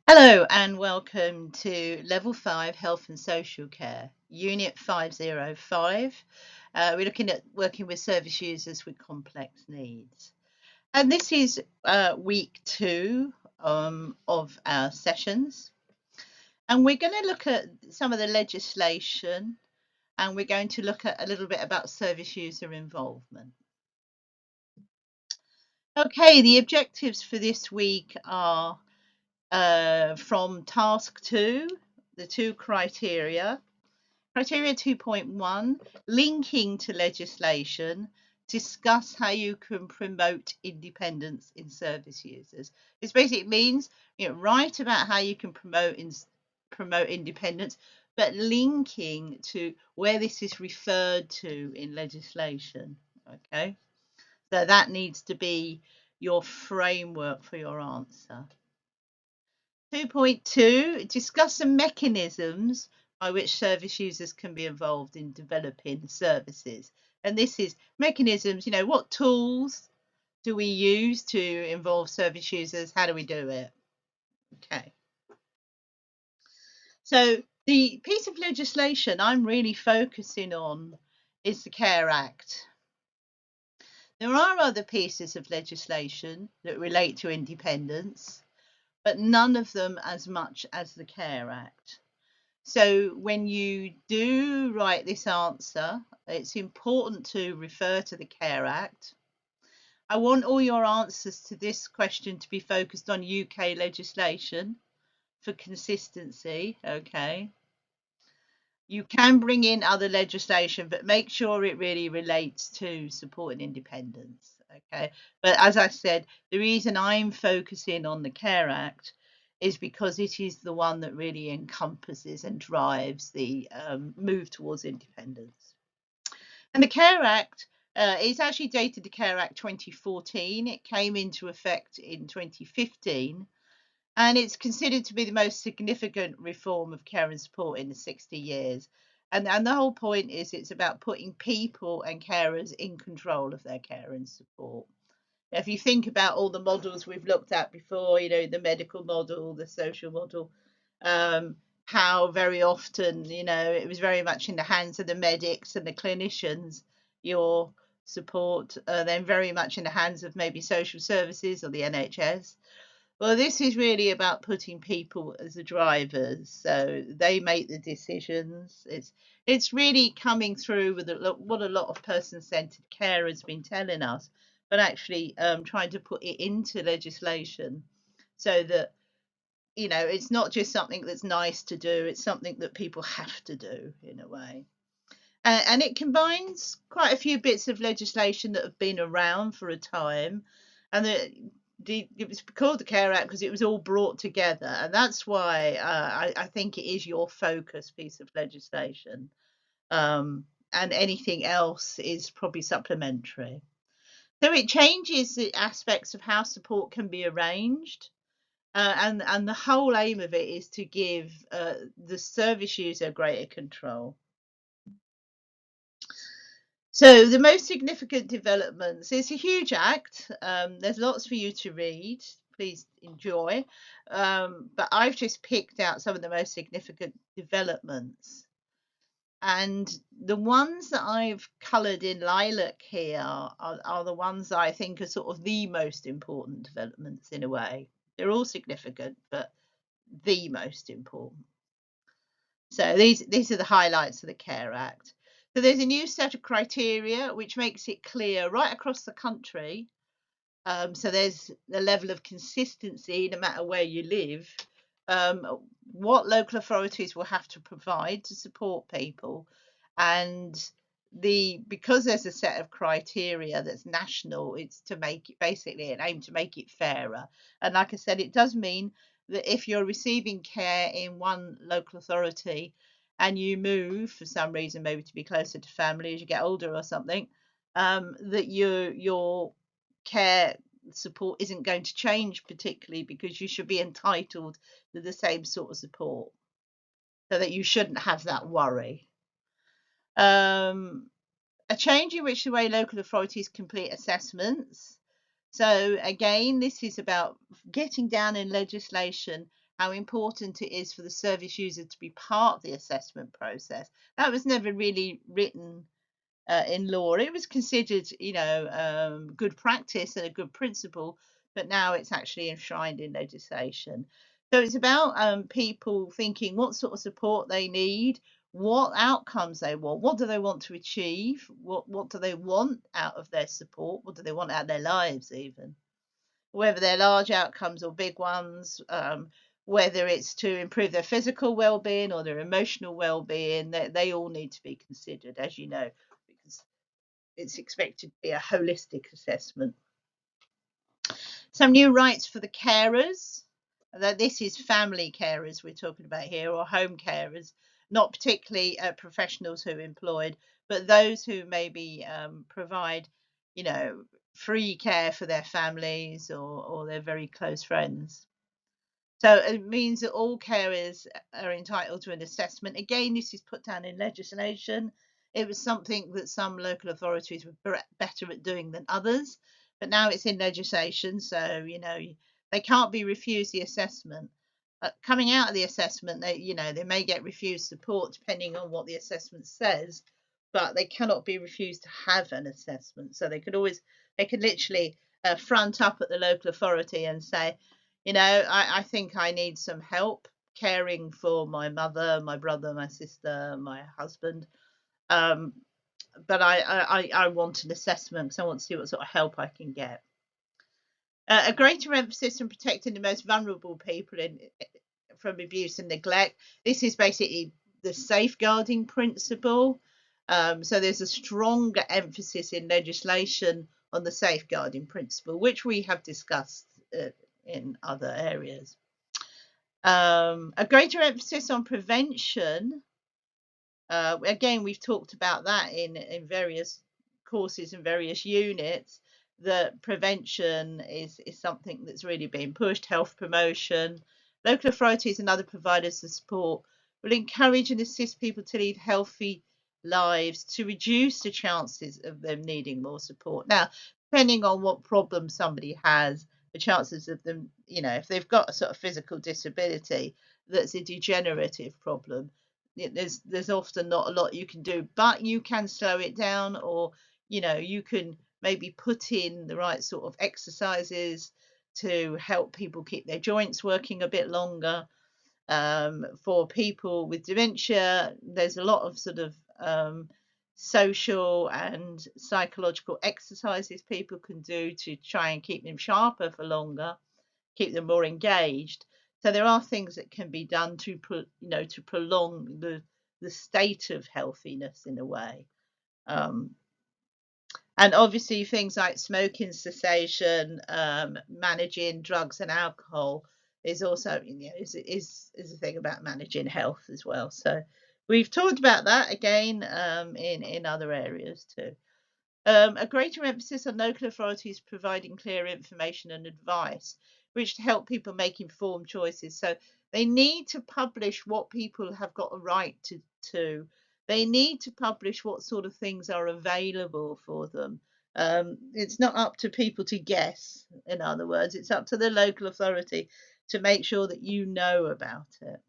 Hello and welcome to Level 5 Health and Social Care, Unit 505. We're looking at working with service users with complex needs. And this is week 2 of our sessions. And we're going to look at some of the legislation and we're going to look at a little bit about service user involvement. Okay, the objectives for this week are from task 2, the 2 criteria. Criteria 2.1, linking to legislation, discuss how you can promote independence in service users. This basically means, write about how you can promote independence, but linking to where this is referred to in legislation. Okay, so that needs to be your framework for your answer. 2.2, discuss some mechanisms by which service users can be involved in developing services. And this is mechanisms, what tools do we use to involve service users? How do we do it? Okay. So the piece of legislation I'm really focusing on is the Care Act. There are other pieces of legislation that relate to independence, but none of them as much as the Care Act. So when you do write this answer, it's important to refer to the Care Act. I want all your answers to this question to be focused on UK legislation for consistency, okay? You can bring in other legislation, but make sure it really relates to supporting independence, okay? But as I said, the reason I'm focusing on the Care Act is because it is the one that really encompasses and drives the move towards independence. And the Care Act is actually dated the Care Act 2014. It came into effect in 2015, and it's considered to be the most significant reform of care and support in the 60 years. And the whole point is it's about putting people and carers in control of their care and support. If you think about all the models we've looked at before, the medical model, the social model, how very often, it was very much in the hands of the medics and the clinicians, your support, then very much in the hands of maybe social services or the NHS. Well, this is really about putting people as the drivers, so they make the decisions. It's really coming through with what a lot of person-centered care has been telling us, but actually trying to put it into legislation so that it's not just something that's nice to do; it's something that people have to do in a way. And it combines quite a few bits of legislation that have been around for a time, and it was called the Care Act because it was all brought together, and that's why I think it is your focus piece of legislation, and anything else is probably supplementary. So it changes the aspects of how support can be arranged, and the whole aim of it is to give the service user greater control. So the most significant developments, it's a huge act. There's lots for you to read. Please enjoy. But I've just picked out some of the most significant developments. And the ones that I've coloured in lilac here are the ones that I think are sort of the most important developments in a way. They're all significant, but the most important. So these are the highlights of the Care Act. So there's a new set of criteria which makes it clear right across the country. So there's a level of consistency no matter where you live, what local authorities will have to provide to support people, and because there's a set of criteria that's national, it's to make it basically an aim to make it fairer. And like I said, it does mean that if you're receiving care in one local authority and you move for some reason, maybe to be closer to family as you get older or something, that your care support isn't going to change particularly, because you should be entitled to the same sort of support, so that you shouldn't have that worry. A change in which the way local authorities complete assessments. So again, this is about getting down in legislation how important it is for the service user to be part of the assessment process. That was never really written in law. It was considered, good practice and a good principle, but now it's actually enshrined in legislation. So it's about people thinking what sort of support they need, what outcomes they want, what do they want to achieve, what do they want out of their support, what do they want out of their lives, even whether they're large outcomes or big ones. Whether it's to improve their physical well-being or their emotional well-being, they all need to be considered, as you know, because it's expected to be a holistic assessment. Some new rights for the carers. This is family carers we're talking about here, or home carers, not particularly professionals who are employed, but those who maybe provide, free care for their families or their very close friends. So it means that all carers are entitled to an assessment. Again, this is put down in legislation. It was something that some local authorities were better at doing than others, but now it's in legislation. So, they can't be refused the assessment. Coming out of the assessment, they may get refused support depending on what the assessment says, but they cannot be refused to have an assessment. So they could literally front up at the local authority and say, I think I need some help caring for my mother, my brother, my sister, my husband. But I want an assessment because I want to see what sort of help I can get. A greater emphasis on protecting the most vulnerable people from abuse and neglect. This is basically the safeguarding principle. So there's a stronger emphasis in legislation on the safeguarding principle, which we have discussed in other areas. A greater emphasis on prevention. Again, we've talked about that in various courses and various units, that prevention is something that's really being pushed. Health promotion. Local authorities and other providers of support will encourage and assist people to lead healthy lives to reduce the chances of them needing more support. Now, depending on what problem somebody has, the chances of them, if they've got a sort of physical disability that's a degenerative problem, there's often not a lot you can do, but you can slow it down, or you can maybe put in the right sort of exercises to help people keep their joints working a bit longer. For people with dementia, there's a lot of sort of social and psychological exercises people can do to try and keep them sharper for longer, keep them more engaged. So there are things that can be done to prolong the state of healthiness in a way. And obviously things like smoking cessation, managing drugs and alcohol is also is a thing about managing health as well. So we've talked about that again in other areas too. A greater emphasis on local authorities providing clear information and advice, which to help people make informed choices. So they need to publish what people have got a right to. They need to publish what sort of things are available for them. It's not up to people to guess, in other words, it's up to the local authority to make sure that you know about it.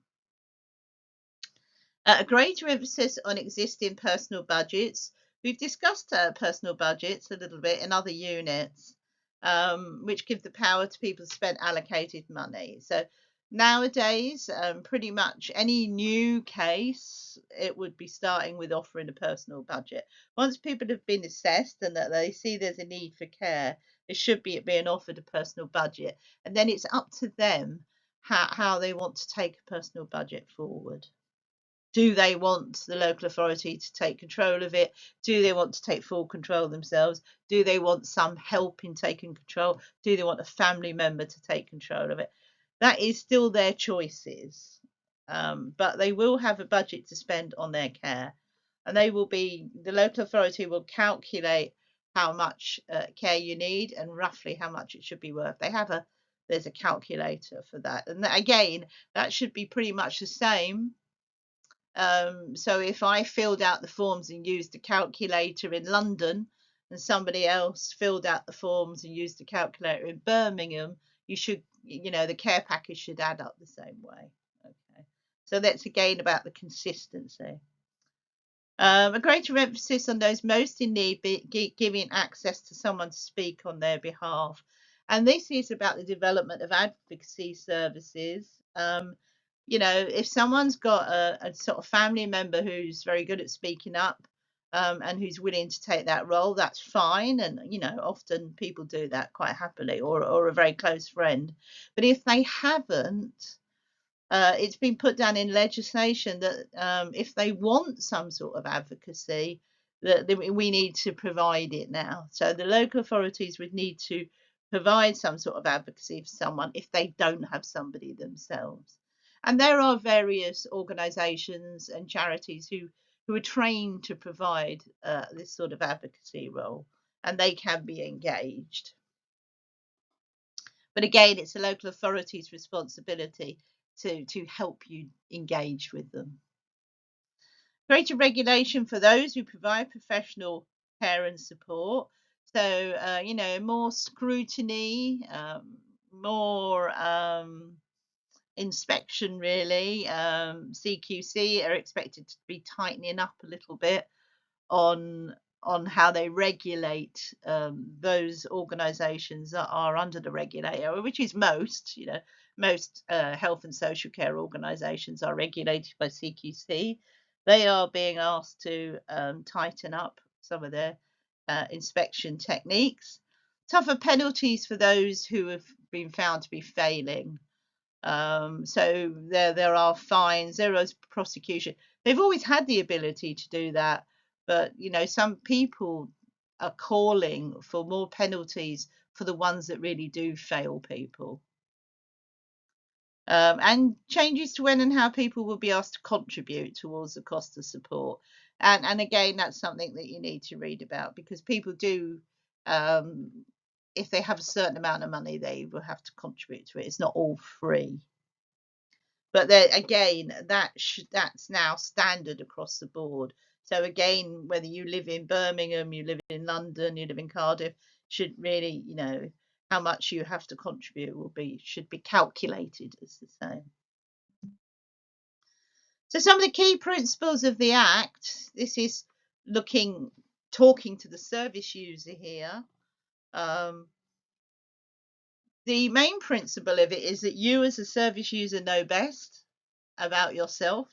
A greater emphasis on existing personal budgets. We've discussed personal budgets a little bit in other units, which give the power to people to spend allocated money. So nowadays, pretty much any new case, it would be starting with offering a personal budget. Once people have been assessed and that they see there's a need for care, there should be being offered a personal budget. And then it's up to them how they want to take a personal budget forward. Do they want the local authority to take control of it? Do they want to take full control themselves? Do they want some help in taking control? Do they want a family member to take control of it? That is still their choices, but they will have a budget to spend on their care, and the local authority will calculate how much care you need and roughly how much it should be worth. There's a calculator for that, and again, that should be pretty much the same. So if I filled out the forms and used a calculator in London, and somebody else filled out the forms and used the calculator in Birmingham, you should, the care package should add up the same way. Okay. So that's again about the consistency. A greater emphasis on those most in need, giving access to someone to speak on their behalf. And this is about the development of advocacy services. If someone's got a sort of family member who's very good at speaking up, and who's willing to take that role, that's fine. And, often people do that quite happily, or a very close friend. But if they haven't, it's been put down in legislation that if they want some sort of advocacy, that we need to provide it now. So the local authorities would need to provide some sort of advocacy for someone if they don't have somebody themselves. And there are various organisations and charities who are trained to provide this sort of advocacy role, and they can be engaged. But again, it's a local authority's responsibility to help you engage with them. Greater regulation for those who provide professional care and support. So, more scrutiny, more inspection, really. CQC are expected to be tightening up a little bit on how they regulate those organisations that are under the regulator, which is most. Most health and social care organisations are regulated by CQC. They are being asked to tighten up some of their inspection techniques. Tougher penalties for those who have been found to be failing. So there are fines, there is prosecution. They've always had the ability to do that, but some people are calling for more penalties for the ones that really do fail people. And changes to when and how people will be asked to contribute towards the cost of support. And again, that's something that you need to read about, because people do, if they have a certain amount of money, they will have to contribute to it. It's not all free. But then again, that's now standard across the board. So again, whether you live in Birmingham, you live in London, you live in Cardiff, should really, how much you have to contribute should be calculated as the same. So some of the key principles of the Act, this is talking to the service user here. The main principle of it is that you as a service user know best about yourself.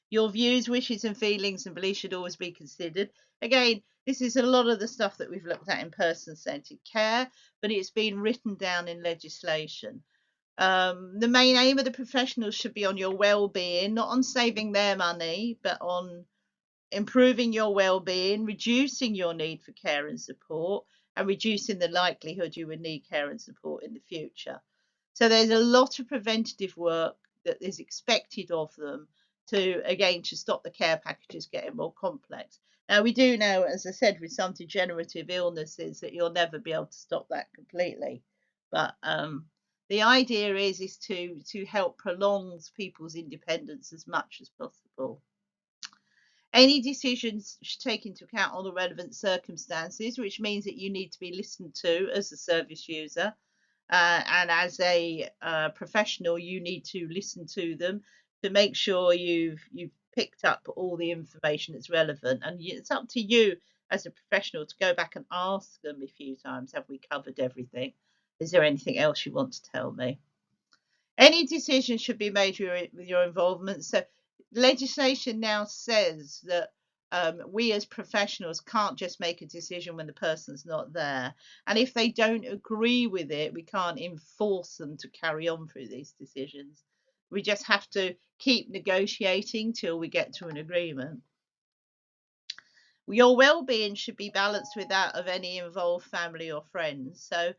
Your views, wishes and feelings and beliefs should always be considered. Again, this is a lot of the stuff that we've looked at in person-centred care, but it's been written down in legislation. The main aim of the professionals should be on your well-being, not on saving their money, but on improving your well-being, reducing your need for care and support, and reducing the likelihood you would need care and support in the future. So there's a lot of preventative work that is expected of them to stop the care packages getting more complex. Now, we do know, as I said, with some degenerative illnesses that you'll never be able to stop that completely. But the idea is to help prolong people's independence as much as possible. Any decisions should take into account all the relevant circumstances, which means that you need to be listened to as a service user. And as a professional, you need to listen to them to make sure you've picked up all the information that's relevant. And it's up to you as a professional to go back and ask them a few times, have we covered everything? Is there anything else you want to tell me? Any decision should be made with your involvement. So legislation now says that we as professionals can't just make a decision when the person's not there. And if they don't agree with it, we can't enforce them to carry on through these decisions. We just have to keep negotiating till we get to an agreement. Your well-being should be balanced with that of any involved family or friends. So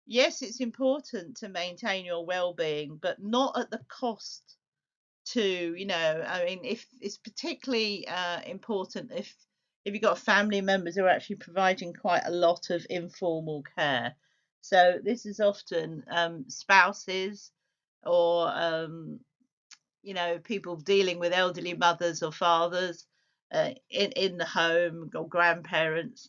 yes, it's important to maintain your well-being, but not at the cost to, I mean, if it's particularly important if you've got family members who are actually providing quite a lot of informal care. So this is often spouses or people dealing with elderly mothers or fathers in the home, or grandparents.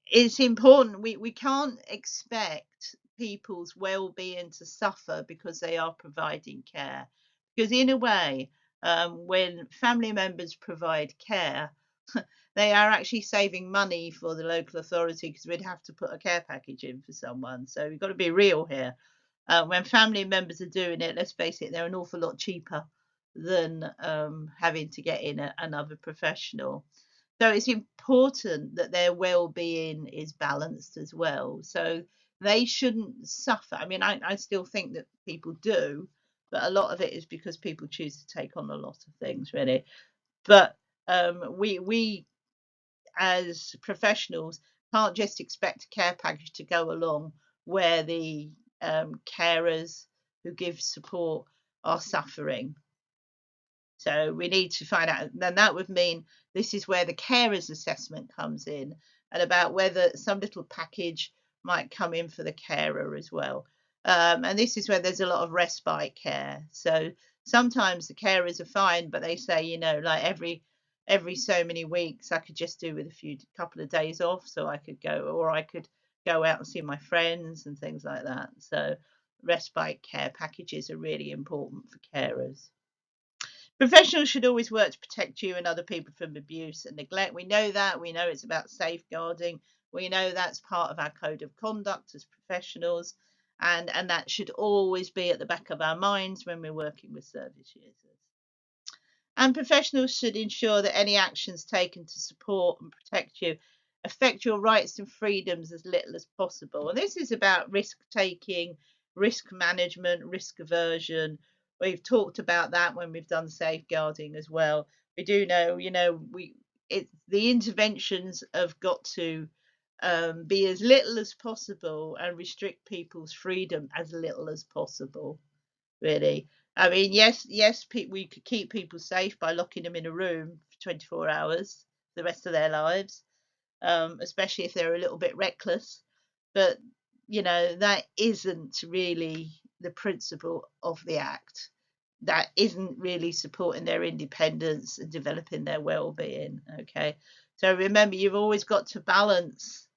it's important. We can't expect people's well-being to suffer because they are providing care. Because in a way, when family members provide care, they are actually saving money for the local authority because we'd have to put a care package in for someone. So we've got to be real here. When family members are doing it, let's face it, they're an awful lot cheaper than having to get in another professional. So it's important that their well-being is balanced as well. So they shouldn't suffer. I mean, I still think that people do, but a lot of it is because people choose to take on a lot of things, really. But we as professionals can't just expect a care package to go along where the carers who give support are suffering. So we need to find out, then that would mean this is where the carers assessment comes in, and about whether some little package might come in for the carer as well. And this is where there's a lot of respite care. So sometimes the carers are fine, but they say, like every so many weeks, I could just do with a couple of days off, so I could go, or I could go out and see my friends and things like that. So respite care packages are really important for carers. Professionals should always work to protect you and other people from abuse and neglect. We know that. We know it's about safeguarding. We know that's part of our code of conduct as professionals. And that should always be at the back of our minds when we're working with service users. And professionals should ensure that any actions taken to support and protect you affect your rights and freedoms as little as possible. And this is about risk taking, risk management, risk aversion. We've talked about that when we've done safeguarding as well. We do know, the interventions have got to be as little as possible and restrict people's freedom as little as possible, really. I mean, yes, we could keep people safe by locking them in a room for 24 hours the rest of their lives, especially if they're a little bit reckless. But, that isn't really the principle of the Act. That isn't really supporting their independence and developing their well-being. Okay. So remember, you've always got to balance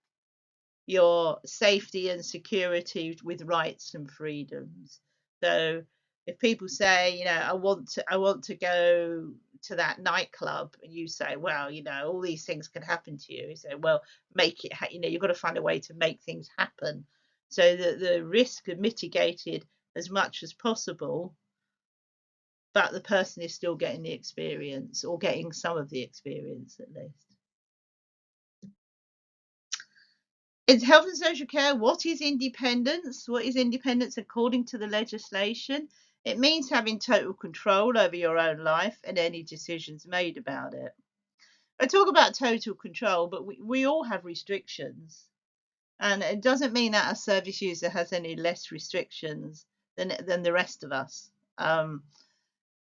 your safety and security with rights and freedoms. So if people say, I want to go to that nightclub, and you say, well, all these things can happen to you. You say, well, make it, you've got to find a way to make things happen so that the risk are mitigated as much as possible, but the person is still getting the experience, or getting some of the experience at least. In health and social care, what is independence? What is independence according to the legislation? It means having total control over your own life and any decisions made about it. I talk about total control, but we all have restrictions. And it doesn't mean that a service user has any less restrictions than the rest of us.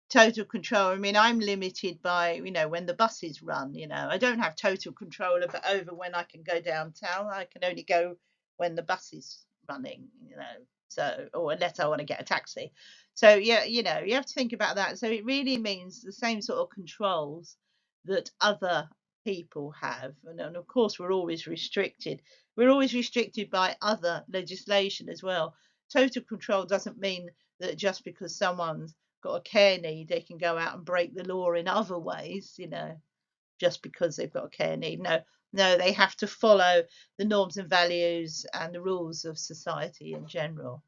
Total control. I mean, I'm limited by, when the buses run, I don't have total control over when I can go downtown. I can only go when the bus is running, so, or unless I want to get a taxi. So, yeah, you have to think about that. So it really means the same sort of controls that other people have. And of course, we're always restricted. We're always restricted by other legislation as well. Total control doesn't mean that just because someone's got a care need, they can go out and break the law in other ways, just because they've got a care need. No, they have to follow the norms and values and the rules of society in general.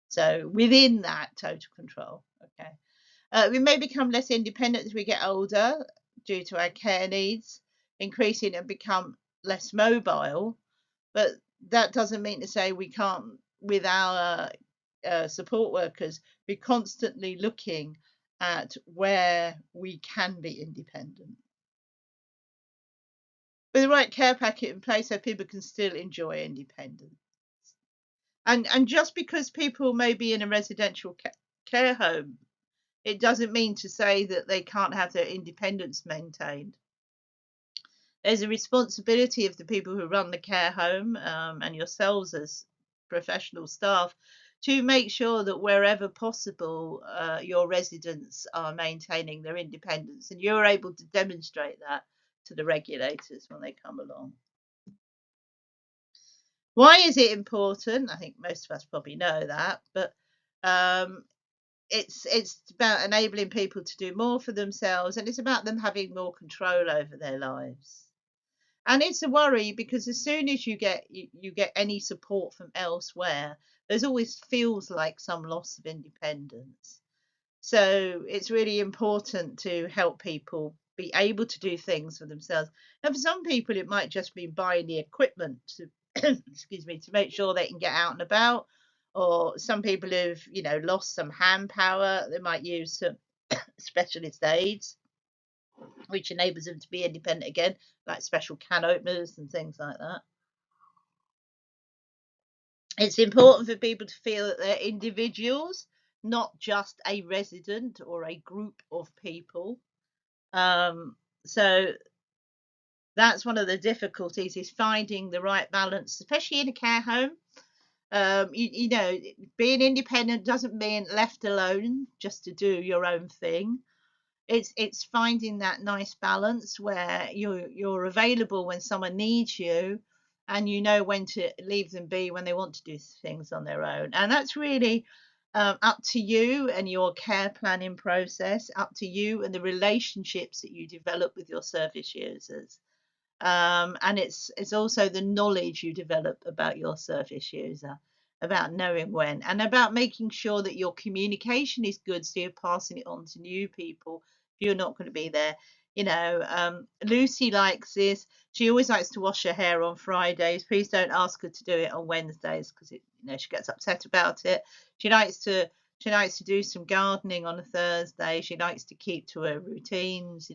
So within that, total control. Okay. We may become less independent as we get older due to our care needs increasing and become less mobile, but that doesn't mean to say we can't, with our support workers, be constantly looking at where we can be independent. With the right care packet in place so people can still enjoy independence. And just because people may be in a residential care home, it doesn't mean to say that they can't have their independence maintained. There's a responsibility of the people who run the care home, and yourselves as professional staff, to make sure that wherever possible, your residents are maintaining their independence, and you're able to demonstrate that to the regulators when they come along. Why is it important? I think most of us probably know that, but um, it's about enabling people to do more for themselves, and it's about them having more control over their lives. And it's a worry because as soon as you get any support from elsewhere, there's always feels like some loss of independence. So it's really important to help people be able to do things for themselves. And for some people, it might just be buying the equipment to, excuse me, to make sure they can get out and about. Or some people who've, lost some hand power, they might use some specialist aids, which enables them to be independent again, like special can openers and things like that. It's important for people to feel that they're individuals, not just a resident or a group of people. Um, so that's one of the difficulties is finding the right balance, especially in a care home. Being independent doesn't mean left alone just to do your own thing. It's finding that nice balance where you're available when someone needs you, and you know when to leave them be when they want to do things on their own. And that's really up to you and your care planning process, up to you and the relationships that you develop with your service users. And it's also the knowledge you develop about your service user, about knowing when, and about making sure that your communication is good, so you're passing it on to new people if you're not going to be there. Lucy likes this. She always likes to wash her hair on Fridays. Please don't ask her to do it on Wednesdays because she gets upset about it. She likes to she likes to do some gardening on a Thursday. She likes to keep to her routines.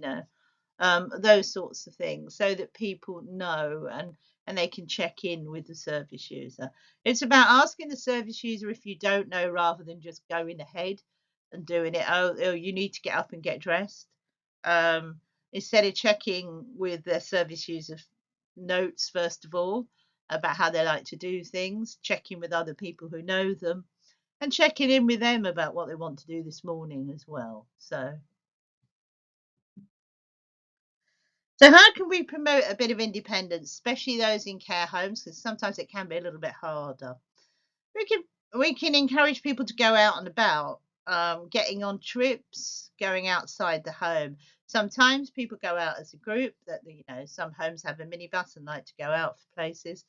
Those sorts of things, so that people know and they can check in with the service user. It's about asking the service user if you don't know rather than just going ahead and doing it. Oh, you need to get up and get dressed. Um, Instead of checking with their service user notes first of all about how they like to do things, checking with other people who know them, and checking in with them about what they want to do this morning as well. So how can we promote a bit of independence, especially those in care homes? Because sometimes it can be a little bit harder. We can we can encourage people to go out and about, getting on trips, going outside the home. Sometimes people go out as a group. Some homes have a minibus and like to go out for places.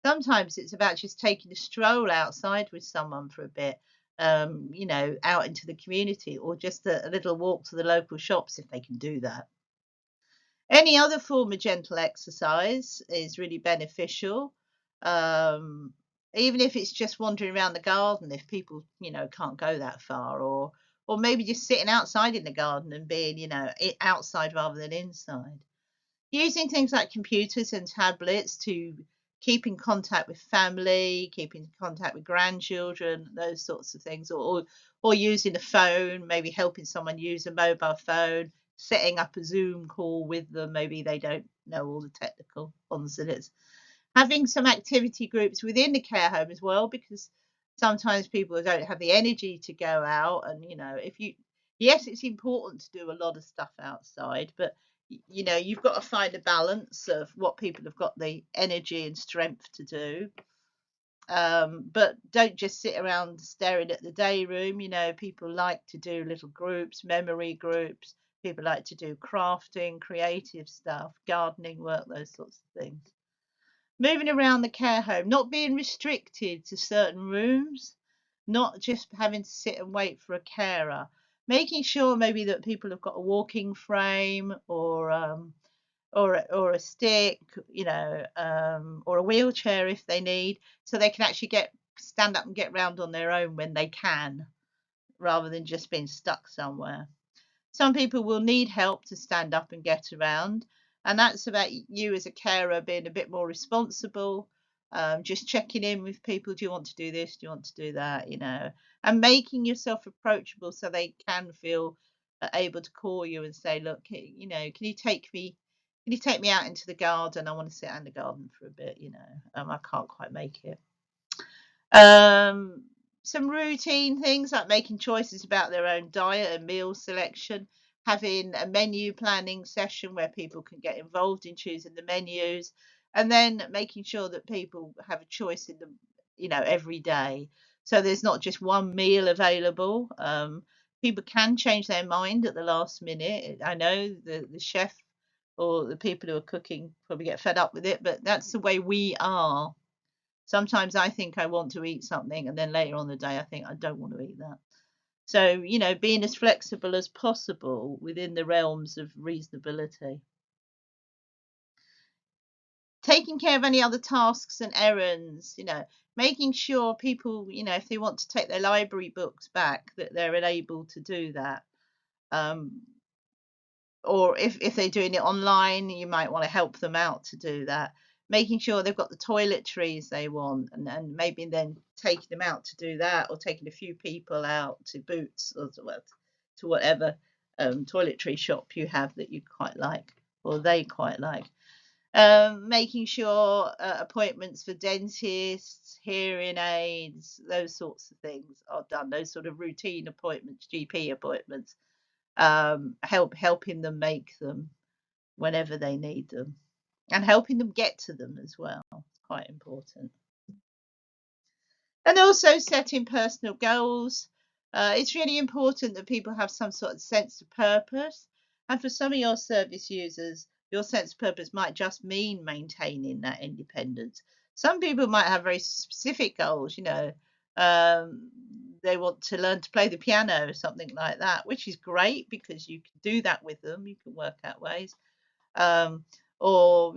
Sometimes it's about just taking a stroll outside with someone for a bit, out into the community, or just a little walk to the local shops if they can do that. Any other form of gentle exercise is really beneficial. Um, Even if it's just wandering around the garden, if people, can't go that far, or maybe just sitting outside in the garden and being, outside rather than inside. Using things like computers and tablets to keep in contact with family, keep in contact with grandchildren, those sorts of things, or using a phone, maybe helping someone use a mobile phone, setting up a Zoom call with them. Maybe they don't know all the technical ones that it's having some activity groups within the care home as well, because sometimes people don't have the energy to go out. And if you yes, it's important to do a lot of stuff outside, but you've got to find a balance of what people have got the energy and strength to do. But don't just sit around staring at the day room. People like to do little groups, memory groups. People like to do crafting, creative stuff, gardening work, those sorts of things. Moving around the care home, not being restricted to certain rooms, not just having to sit and wait for a carer, making sure maybe that people have got a walking frame, or a stick, or a wheelchair if they need, so they can actually get stand up and get round on their own when they can, rather than just being stuck somewhere. Some people will need help to stand up and get around, and that's about you as a carer being a bit more responsible, just checking in with people. Do you want to do this? Do you want to do that? And making yourself approachable so they can feel able to call you and say, look, can you take me? Can you take me out into the garden? I want to sit out in the garden for a bit. I can't quite make it. Um, some routine things like making choices about their own diet and meal selection, having a menu planning session where people can get involved in choosing the menus, And then making sure that people have a choice in the, every day. So there's not just one meal available. People can change their mind at the last minute. I know the chef or the people who are cooking probably get fed up with it, but that's the way we are. Sometimes I think I want to eat something, and then later on the day I think I don't want to eat that. So, being as flexible as possible within the realms of reasonability. Taking care of any other tasks and errands, making sure people, if they want to take their library books back, that they're able to do that. Um, or if they're doing it online, you might want to help them out to do that. Making sure they've got the toiletries they want, and maybe then taking them out to do that, or taking a few people out to Boots or to whatever toiletry shop you have that you quite like or they quite like. Making sure appointments for dentists, hearing aids, those sorts of things are done. Those sort of routine appointments, GP appointments, helping them make them whenever they need them, and helping them get to them as well. It's quite important. And also setting personal goals. It's really important that people have some sort of sense of purpose. And for some of your service users, your sense of purpose might just mean maintaining that independence. Some people might have very specific goals, um, they want to learn to play the piano or something like that, which is great because you can do that with them. You can work out ways. um, or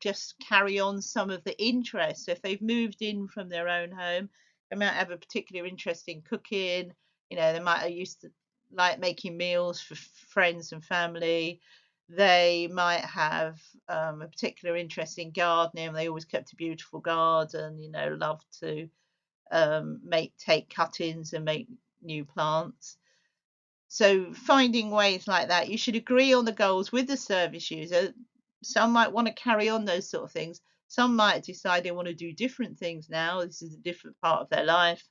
just carry on some of the interests. So if they've moved in from their own home, they might have a particular interest in cooking. They might have used to like making meals for friends and family. They might have a particular interest in gardening. They always kept a beautiful garden. Love to take cuttings and make new plants. So finding ways like that, you should agree on the goals with the service user. Some might want to carry on those sort of things. Some might decide they want to do different things now. This is a different part of their life.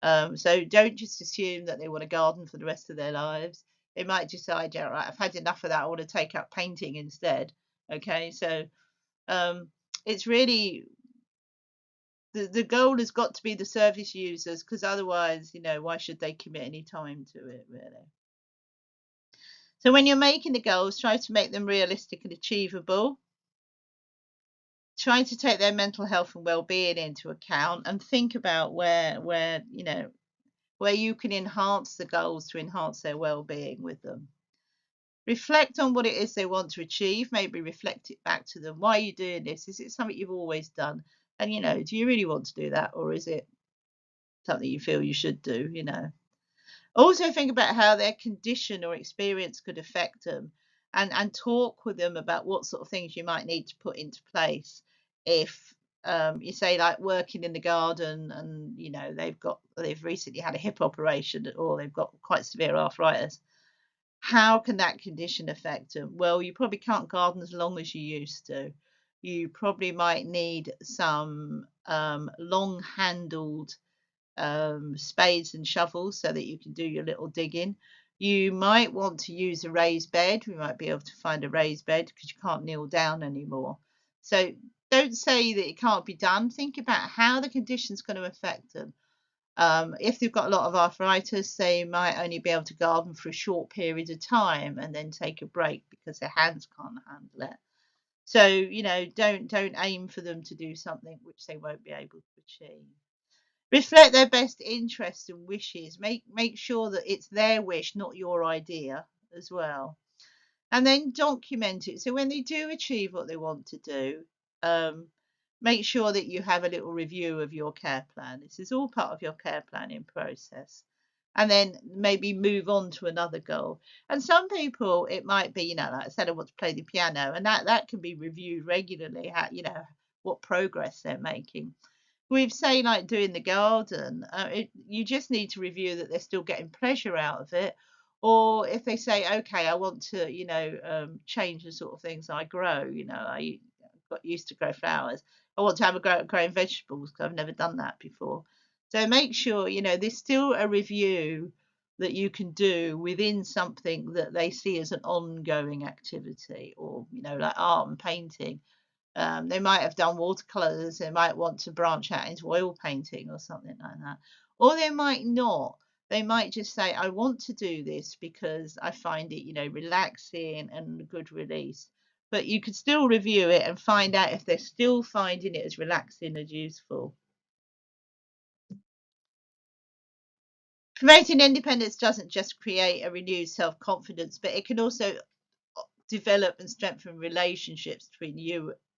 So don't just assume that they want to garden for the rest of their lives. They might decide, yeah, right, I've had enough of that. I want to take up painting instead. Okay, so um, it's really the goal has got to be the service users, because otherwise, why should they commit any time to it, really? So when you're making the goals, try to make them realistic and achievable. Try to take their mental health and well-being into account, and think about where you can enhance the goals to enhance their well-being with them. Reflect on what it is they want to achieve. Maybe reflect it back to them. Why are you doing this? Is it something you've always done? And do you really want to do that, or is it something you feel you should do? Also think about how their condition or experience could affect them, and talk with them about what sort of things you might need to put into place if you say like working in the garden, and they've recently had a hip operation, or they've got quite severe arthritis. How can that condition affect them? Well, you probably can't garden as long as you used to. You probably might need some long handled spades and shovels so that you can do your little digging. You might want to use a raised bed. We might be able to find a raised bed because you can't kneel down anymore. So don't say that it can't be done. Think about how the condition's going to affect them. If they've got a lot of arthritis, they might only be able to garden for a short period of time and then take a break because their hands can't handle it. So don't aim for them to do something which they won't be able to achieve. Reflect their best interests and wishes. Make sure that it's their wish, not your idea, as well. And then document it. So when they do achieve what they want to do, um, make sure that you have a little review of your care plan. This is all part of your care planning process. And then maybe move on to another goal. And some people, it might be, like I said, I want to play the piano, and that can be reviewed regularly. What progress they're making. With say like doing the garden, you just need to review that they're still getting pleasure out of it. Or if they say, okay, I want to, change the sort of things I grow. I got used to grow flowers. I want to have a growing vegetables because I've never done that before. So make sure, there's still a review that you can do within something that they see as an ongoing activity, or, like art and painting. They might have done watercolors. They might want to branch out into oil painting or something like that. Or they might not. They might just say, I want to do this because I find it, relaxing and a good release. But you could still review it and find out if they're still finding it as relaxing as useful. Promoting independence doesn't just create a renewed self-confidence, but it can also develop and strengthen relationships between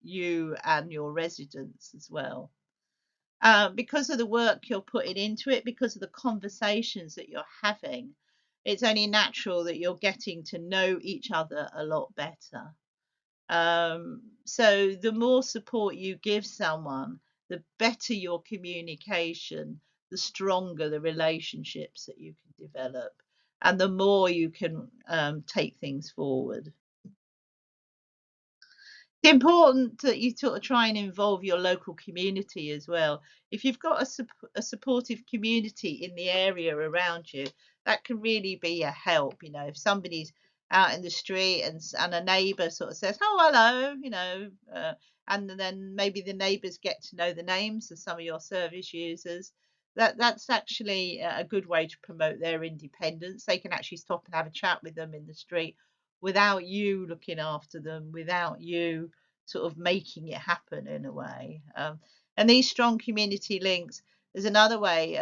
you and your residents as well. Because of the work you're putting into it, because of the conversations that you're having, it's only natural that you're getting to know each other a lot better. So the more support you give someone, the better your communication, the stronger the relationships that you can develop, and the more you can take things forward. It's important that you sort of try and involve your local community as well. If you've got a supportive community in the area around you, that can really be a help. If somebody's out in the street and a neighbour sort of says, "Oh, hello," and then maybe the neighbours get to know the names of some of your service users. That's actually a good way to promote their independence. They can actually stop and have a chat with them in the street without you looking after them, without you sort of making it happen in a way. And these strong community links, there's another way.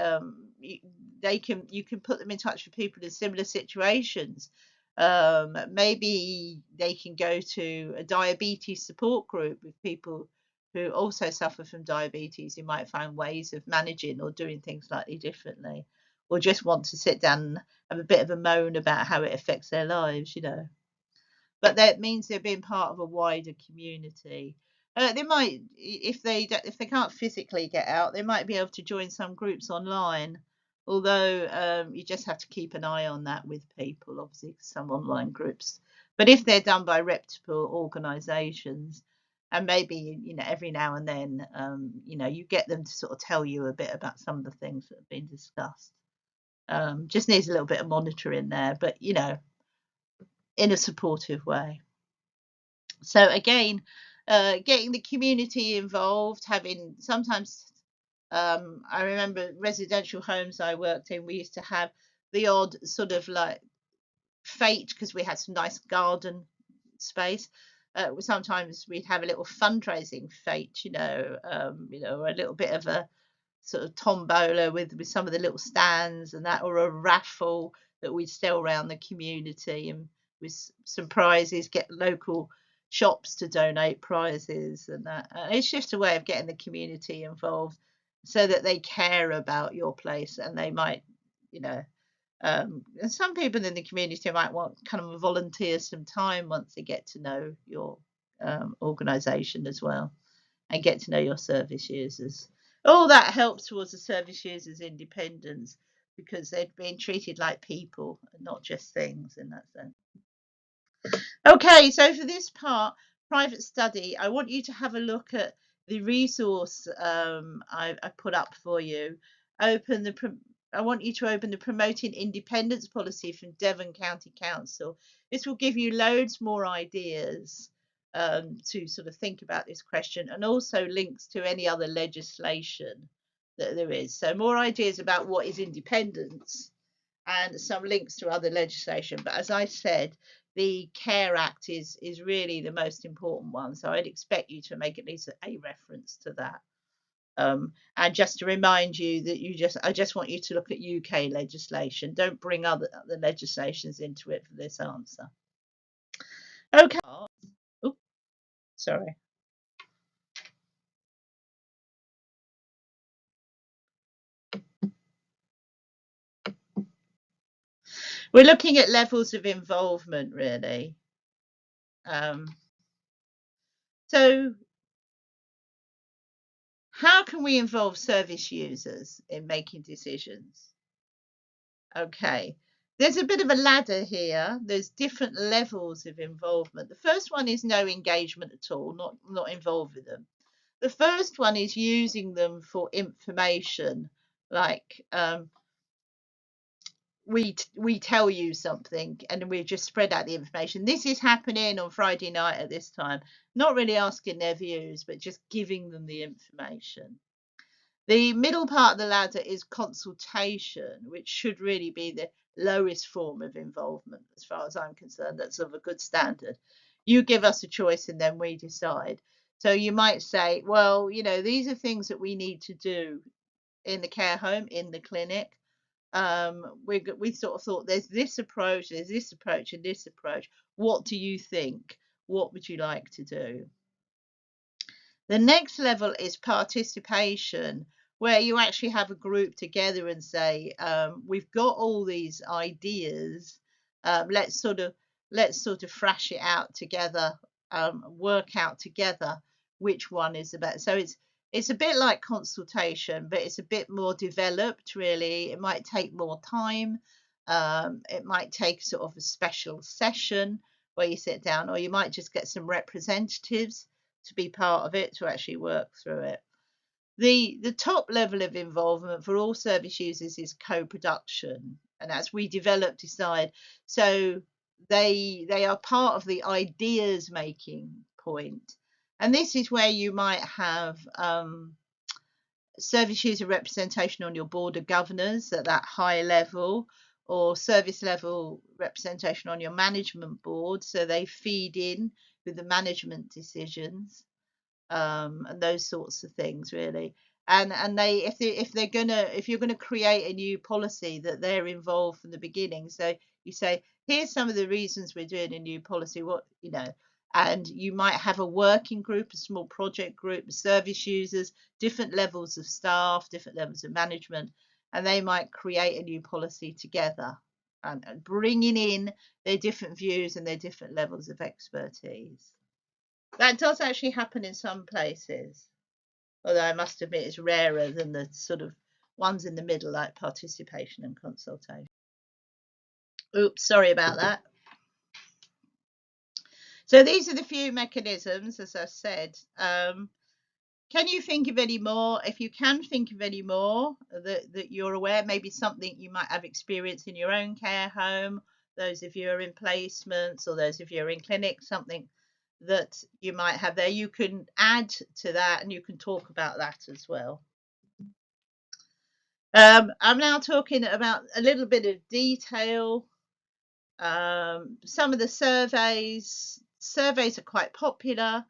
You can put them in touch with people in similar situations. Maybe they can go to a diabetes support group with people who also suffer from diabetes, who might find ways of managing or doing things slightly differently, or just want to sit down and have a bit of a moan about how it affects their lives. But that means they're being part of a wider community. They might, if they can't physically get out, they might be able to join some groups online. Although you just have to keep an eye on that with people, obviously, some online groups. But if they're done by reputable organisations, and maybe every now and then, you get them to sort of tell you a bit about some of the things that have been discussed. Just needs a little bit of monitoring there, but in a supportive way. So again, getting the community involved, having sometimes I remember residential homes I worked in, we used to have the odd sort of like fete because we had some nice garden space. Sometimes we'd have a little fundraising fete, or a little bit of a sort of tombola with some of the little stands and that, or a raffle that we'd sell around the community, and with some prizes, get local shops to donate prizes and that. It's just a way of getting the community involved so that they care about your place, and they might, and some people in the community might want kind of volunteer some time once they get to know your organisation as well, and get to know your service users. All that helps towards the service users' independence because they're being treated like people and not just things in that sense. Okay, so for this part, private study, I want you to have a look at the resource I put up for you. I want you to open the Promoting Independence policy from Devon County Council. This will give you loads more ideas to sort of think about this question, and also links to any other legislation that there is. So more ideas about what is independence and some links to other legislation. But as I said, the Care Act is really the most important one. So I'd expect you to make at least a reference to that. And just to remind you that I just want you to look at UK legislation. Don't bring other legislations into it for this answer. Okay. Oops, sorry. We're looking at levels of involvement, really. So how can we involve service users in making decisions? Okay, there's a bit of a ladder here. There's different levels of involvement. The first one is no engagement at all, not involved with them. The first one is using them for information, like we tell you something and we just spread out the information. This is happening on Friday night at this time. Not really asking their views, but just giving them the information. The middle part of the ladder is consultation, which should really be the lowest form of involvement, as far as I'm concerned. That's of a good standard. You give us a choice and then we decide. So you might say, well, these are things that we need to do in the care home, in the clinic. We sort of thought there's this approach, and this approach. What do you think? What would you like to do? The next level is participation, where you actually have a group together and say, we've got all these ideas. Let's sort of thrash it out together, work out together which one is the best. So it's a bit like consultation, but it's a bit more developed, really. It might take more time. It might take sort of a special session where you sit down, or you might just get some representatives to be part of it, to actually work through it. The top level of involvement for all service users is co-production, and as we decide. So they are part of the ideas making point, and this is where you might have service user representation on your board of governors at that high level, or service level representation on your management board, so they feed in with the management decisions, and those sorts of things, really. And if you're gonna create a new policy, that they're involved from the beginning. So you say, here's some of the reasons we're doing a new policy. And you might have a working group, a small project group, service users, different levels of staff, different levels of management, and they might create a new policy together, and bringing in their different views and their different levels of expertise. That does actually happen in some places, although I must admit it's rarer than the sort of ones in the middle, like participation and consultation. Oops, sorry about that. So these are the few mechanisms, as I said. Can you think of any more? If you can think of any more that you're aware, maybe something you might have experienced in your own care home, those of you who are in placements, or those of you who are in clinics, something that you might have there, you can add to that and you can talk about that as well. I'm now talking about a little bit of detail. Some of the surveys are quite popular.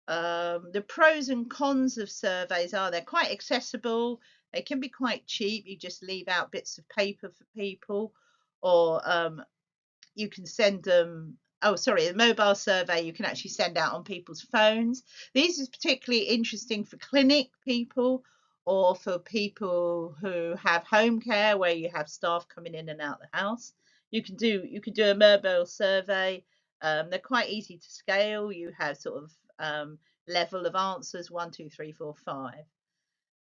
The pros and cons of surveys are they're quite accessible. They can be quite cheap. You just leave out bits of paper for people, or you can send them. Oh, sorry, the mobile survey you can actually send out on people's phones. These is particularly interesting for clinic people, or for people who have home care where you have staff coming in and out the house. You can do a mobile survey. They're quite easy to scale. You have sort of level of answers 1, 2, 3, 4, 5.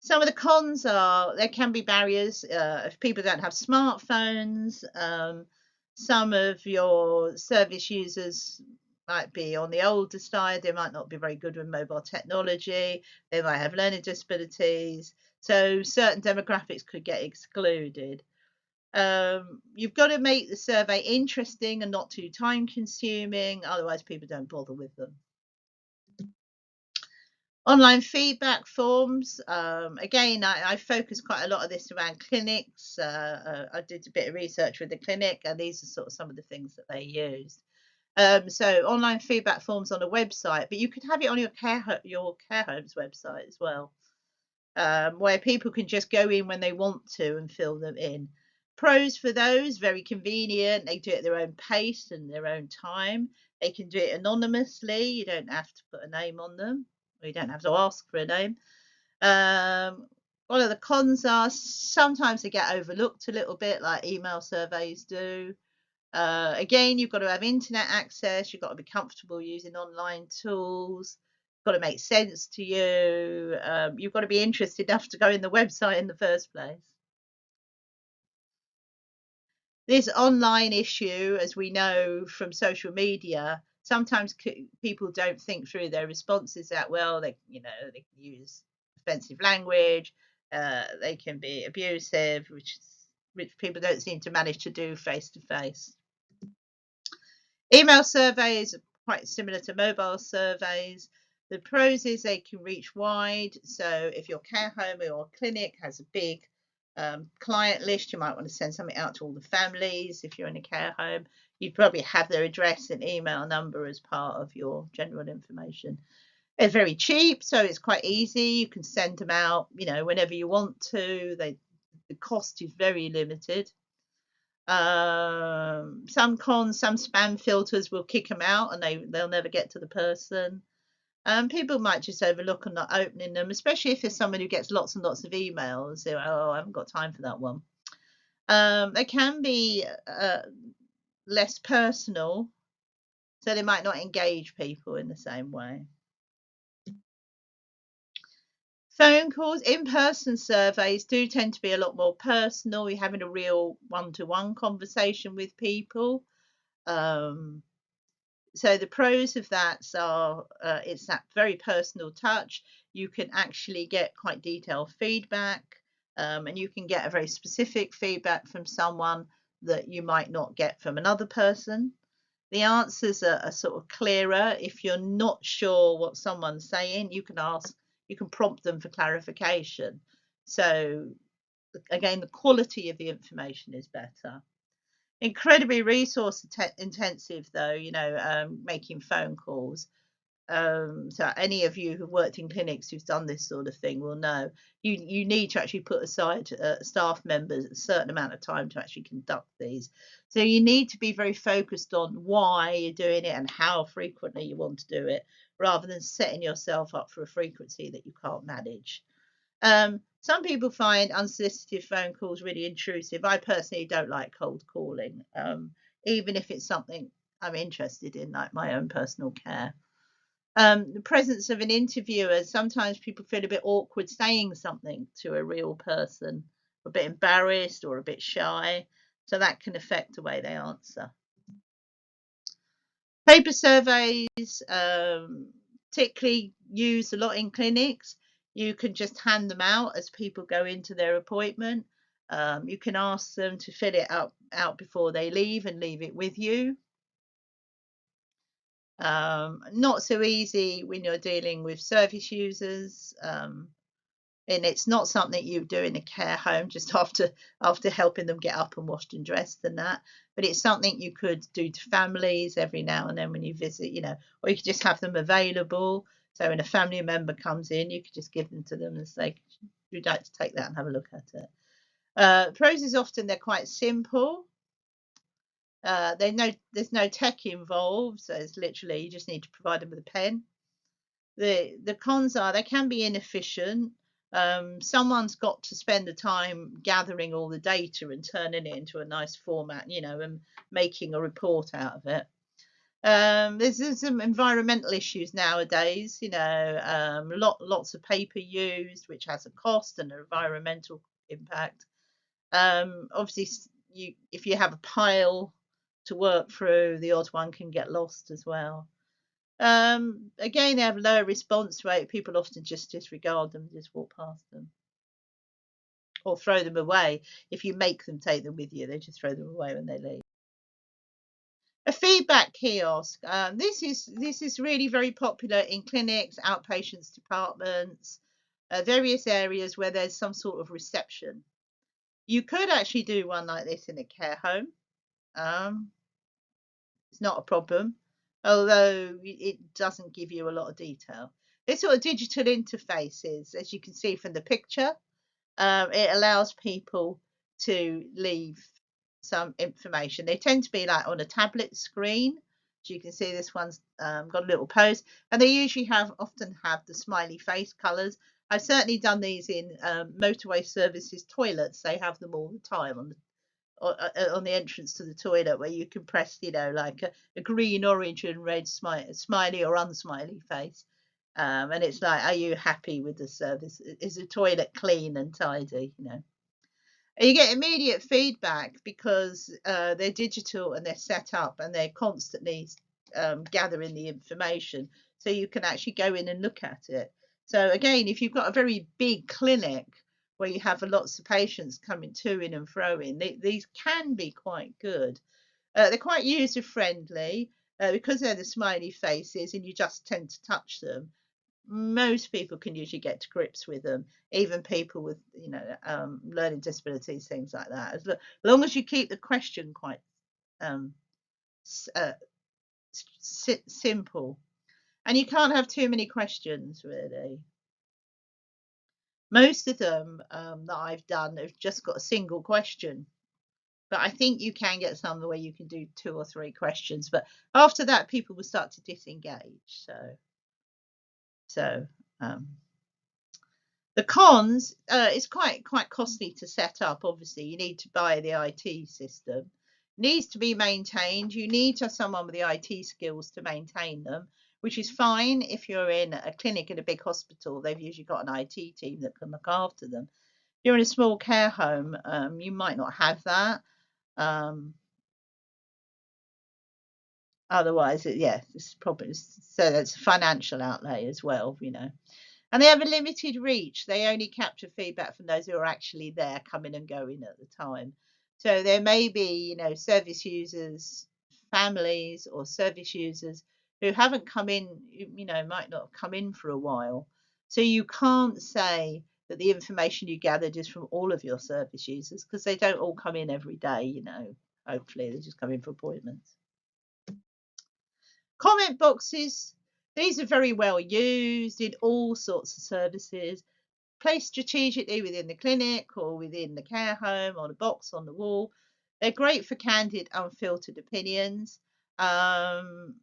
Some of the cons are there can be barriers if people don't have smartphones. Some of your service users might be on the older side. They might not be very good with mobile technology. They might have learning disabilities. So certain demographics could get excluded. You've got to make the survey interesting and not too time consuming, otherwise people don't bother with them. Online feedback forms. Again, I focus quite a lot of this around clinics. I did a bit of research with the clinic, and these are sort of some of the things that they used. So online feedback forms on a website, but you could have it on your care home's website as well, where people can just go in when they want to and fill them in. Pros for those, very convenient. They do it at their own pace and their own time. They can do it anonymously. You don't have to put a name on them. You don't have to ask for a name. One of the cons are sometimes they get overlooked a little bit, like email surveys do. Again, you've got to have internet access. You've got to be comfortable using online tools. It's got to make sense to you. You've got to be interested enough to go in the website in the first place. This online issue, as we know from social media, sometimes people don't think through their responses that well. They can use offensive language. They can be abusive, which is which people don't seem to manage to do face to face. Email surveys are quite similar to mobile surveys. The pros is they can reach wide. So if your care home or your clinic has a big client list, you might want to send something out to all the families. If you're in a care home, you'd probably have their address and email number as part of your general information. They're very cheap, so it's quite easy. You can send them out, whenever you want to. The cost is very limited. Some cons, some spam filters will kick them out and they'll never get to the person. People might just overlook and not opening them, especially if there's someone who gets lots and lots of emails. They're, oh, I haven't got time for that one. They can be less personal, so they might not engage people in the same way. Phone calls, in-person surveys do tend to be a lot more personal. You're having a real one-to-one conversation with people. So the pros of that are it's that very personal touch. You can actually get quite detailed feedback, and you can get a very specific feedback from someone that you might not get from another person. The answers are sort of clearer. If you're not sure what someone's saying, you can prompt them for clarification. So again, the quality of the information is better. Incredibly resource intensive though, making phone calls. So any of you who've worked in clinics who've done this sort of thing will know you need to actually put aside staff members a certain amount of time to actually conduct these. So you need to be very focused on why you're doing it and how frequently you want to do it, rather than setting yourself up for a frequency that you can't manage. Some people find unsolicited phone calls really intrusive. I personally don't like cold calling, even if it's something I'm interested in, like my own personal care. The presence of an interviewer, sometimes people feel a bit awkward saying something to a real person, a bit embarrassed or a bit shy, so that can affect the way they answer. Paper surveys, particularly used a lot in clinics. You can just hand them out as people go into their appointment. You can ask them to fill it out before they leave and leave it with you. Not so easy when you're dealing with service users, and it's not something you do in a care home just after helping them get up and washed and dressed and that, but it's something you could do to families every now and then when you visit, or you could just have them available. So when a family member comes in, you could just give them to them and say, you'd like to take that and have a look at it. Pros is often they're quite simple. There's no tech involved, so it's literally you just need to provide them with a pen. The cons are they can be inefficient. Someone's got to spend the time gathering all the data and turning it into a nice format, and making a report out of it. There's some environmental issues nowadays, lots of paper used, which has a cost and an environmental impact. Obviously, if you have a pile to work through, the odd one can get lost as well. Again, they have lower response rate. People often just disregard them, just walk past them, or throw them away. If you make them take them with you, they just throw them away when they leave. A feedback kiosk. This is really very popular in clinics, outpatients departments, various areas where there's some sort of reception. You could actually do one like this in a care home. It's not a problem, although it doesn't give you a lot of detail. This sort of digital interfaces, as you can see from the picture, it allows people to leave some information. They tend to be like on a tablet screen. As you can see, this one's got a little post, and they usually often have the smiley face colours. I've certainly done these in motorway services toilets. They have them all the time on the entrance to the toilet, where you can press, like a green, orange, and red smiley or unsmiley face. And it's like, are you happy with the service? Is the toilet clean and tidy? And you get immediate feedback because they're digital and they're set up and they're constantly gathering the information, so you can actually go in and look at it. So again, if you've got a very big clinic where you have lots of patients coming to in and fro in. These can be quite good. They're quite user friendly because they're the smiley faces and you just tend to touch them. Most people can usually get to grips with them, even people with, learning disabilities, things like that. As long as you keep the question quite um, simple, and you can't have too many questions, really. Most of them that I've done have just got a single question, but I think you can get some where you can do 2 or 3 questions. But after that, people will start to disengage. So the cons, it's quite costly to set up. Obviously, you need to buy the IT system. It needs to be maintained. You need to have someone with the IT skills to maintain them, which is fine if you're in a clinic in a big hospital. They've usually got an IT team that can look after them. If you're in a small care home, you might not have that. Otherwise, it's probably so that's a financial outlay as well, And they have a limited reach. They only capture feedback from those who are actually there, coming and going at the time. So there may be, service users, families, or service users who haven't come in, might not have come in for a while. So you can't say that the information you gathered is from all of your service users because they don't all come in every day, Hopefully they just come in for appointments. Comment boxes, these are very well used in all sorts of services, placed strategically within the clinic or within the care home, on a box on the wall. They're great for candid, unfiltered opinions. The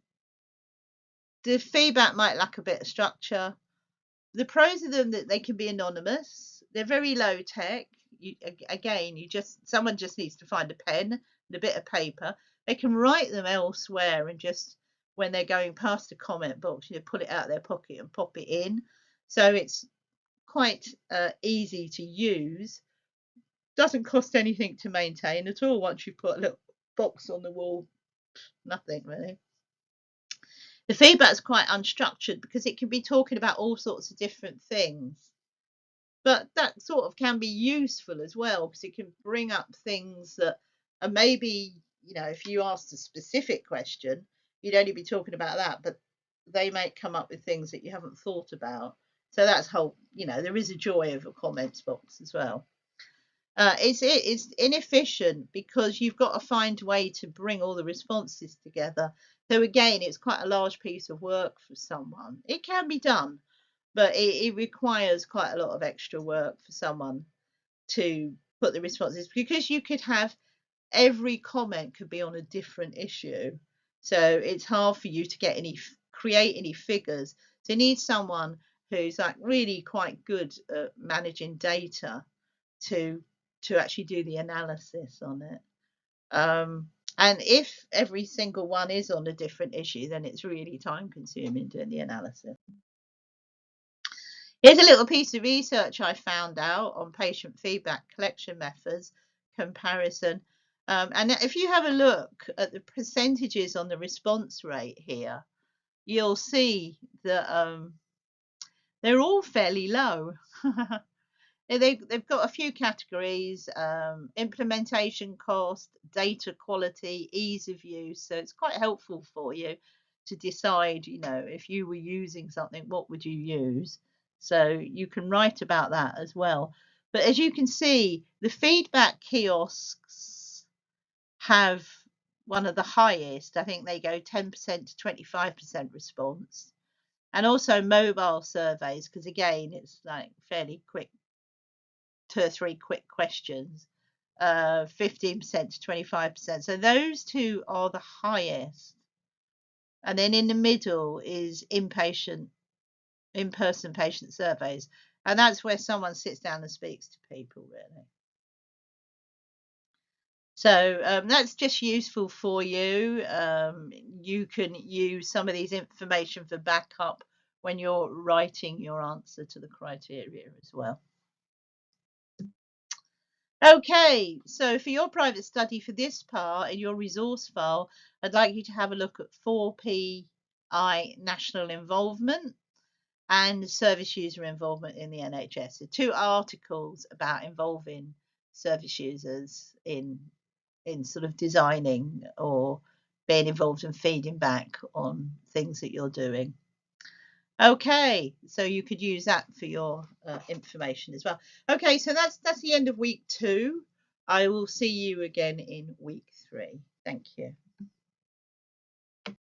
feedback might lack a bit of structure. The pros of them that they can be anonymous. They're very low tech. Someone just needs to find a pen and a bit of paper. They can write them elsewhere and just when they're going past a comment box, pull it out of their pocket and pop it in. So it's quite easy to use. Doesn't cost anything to maintain at all. Once you put a little box on the wall, nothing really. The feedback's quite unstructured because it can be talking about all sorts of different things. But that sort of can be useful as well because it can bring up things that are maybe, if you asked a specific question, you'd only be talking about that, but they might come up with things that you haven't thought about. So that's there is a joy of a comments box as well. It's inefficient because you've got to find a way to bring all the responses together. So again, it's quite a large piece of work for someone. It can be done, but it requires quite a lot of extra work for someone to put the responses, because you could have every comment could be on a different issue. So it's hard for you to create any figures. So you need someone who's like really quite good at managing data to actually do the analysis on it. And if every single one is on a different issue, then it's really time consuming doing the analysis. Here's a little piece of research I found out on patient feedback collection methods comparison. And if you have a look at the percentages on the response rate here, you'll see that they're all fairly low. They've got a few categories: implementation cost, data quality, ease of use. So it's quite helpful for you to decide, if you were using something, what would you use? So you can write about that as well. But as you can see, the feedback kiosks have one of the highest. I think they go 10% to 25% response. And also mobile surveys, because again, it's like fairly quick, 2 or 3 quick questions, 15% to 25%. So those two are the highest. And then in the middle is in-person patient surveys. And that's where someone sits down and speaks to people, really. So that's just useful for you. You can use some of these information for backup when you're writing your answer to the criteria as well. Okay, so for your private study for this part in your resource file, I'd like you to have a look at 4PI national involvement. and service user involvement in the NHS. So 2 articles about involving service users in sort of designing or being involved and feeding back on things that you're doing. Okay, so you could use that for your information as well. Okay, so that's the end of week 2. I will see you again in week 3.